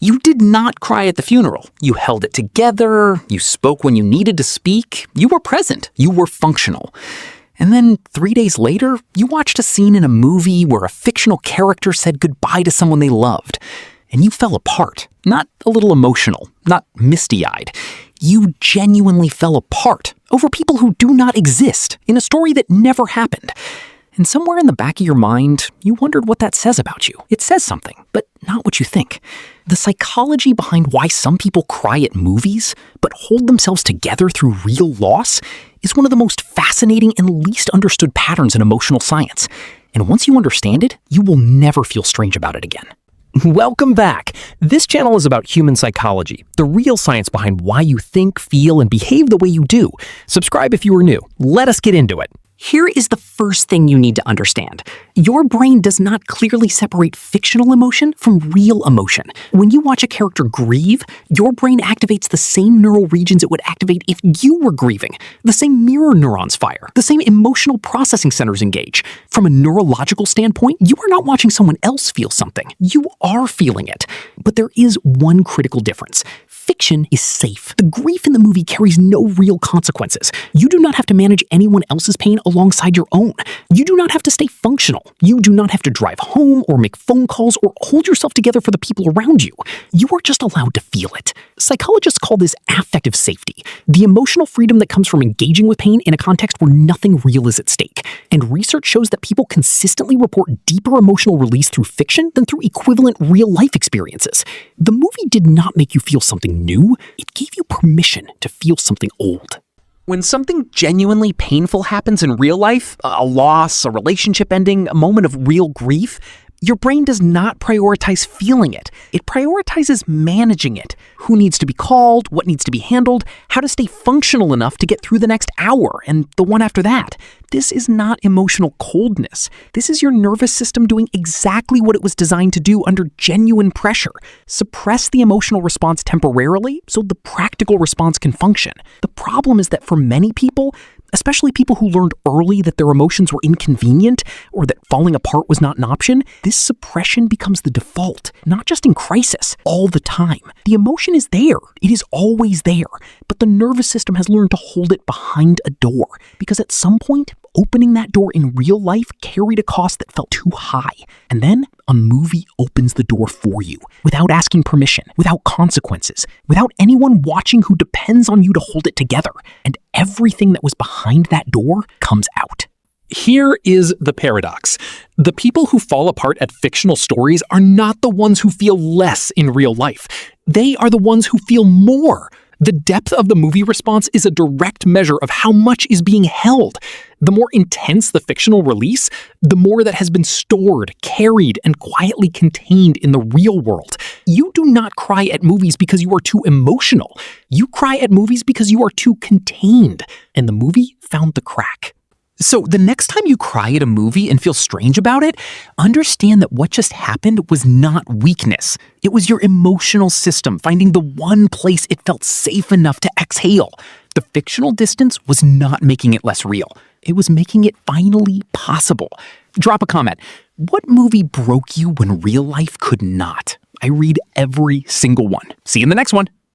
You did not cry at the funeral. You held it together, you spoke when you needed to speak, you were present, you were functional. And then 3 days later, you watched a scene in a movie where a fictional character said goodbye to someone they loved. And you fell apart. Not a little emotional, not misty-eyed. You genuinely fell apart over people who do not exist in a story that never happened. And somewhere in the back of your mind, you wondered what that says about you. It says something, but not what you think. The psychology behind why some people cry at movies, but hold themselves together through real loss, is one of the most fascinating and least understood patterns in emotional science. And once you understand it, you will never feel strange about it again. Welcome back. This channel is about human psychology, the real science behind why you think, feel, and behave the way you do. Subscribe if you are new. Let us get into it. Here is the first thing you need to understand. Your brain does not clearly separate fictional emotion from real emotion. When you watch a character grieve, your brain activates the same neural regions it would activate if you were grieving. The same mirror neurons fire. The same emotional processing centers engage. From a neurological standpoint, you are not watching someone else feel something. You are feeling it. But there is one critical difference. Fiction is safe. The grief in the movie carries no real consequences. You do not have to manage anyone else's pain alongside your own. You do not have to stay functional. You do not have to drive home or make phone calls or hold yourself together for the people around you. You are just allowed to feel it. Psychologists call this affective safety, the emotional freedom that comes from engaging with pain in a context where nothing real is at stake. And research shows that people consistently report deeper emotional release through fiction than through equivalent real-life experiences. The movie did not make you feel something new, it gave you permission to feel something old. When something genuinely painful happens in real life, a loss, a relationship ending, a moment of real grief, your brain does not prioritize feeling it. It prioritizes managing it. Who needs to be called, what needs to be handled, how to stay functional enough to get through the next hour and the one after that. This is not emotional coldness. This is your nervous system doing exactly what it was designed to do under genuine pressure. Suppress the emotional response temporarily so the practical response can function. The problem is that for many people, especially people who learned early that their emotions were inconvenient or that falling apart was not an option, this suppression becomes the default, not just in crisis, all the time. The emotion is there. It is always there. But the nervous system has learned to hold it behind a door because at some point, opening that door in real life carried a cost that felt too high. And then a movie opens the door for you without asking permission, without consequences, without anyone watching who depends on you to hold it together. And everything that was behind that door comes out. Here is the paradox. The people who fall apart at fictional stories are not the ones who feel less in real life. They are the ones who feel more. The depth of the movie response is a direct measure of how much is being held. The more intense the fictional release, the more that has been stored, carried, and quietly contained in the real world. You do not cry at movies because you are too emotional. You cry at movies because you are too contained. And the movie found the crack. So the next time you cry at a movie and feel strange about it, understand that what just happened was not weakness. It was your emotional system finding the one place it felt safe enough to exhale. The fictional distance was not making it less real. It was making it finally possible. Drop a comment. What movie broke you when real life could not? I read every single one. See you in the next one.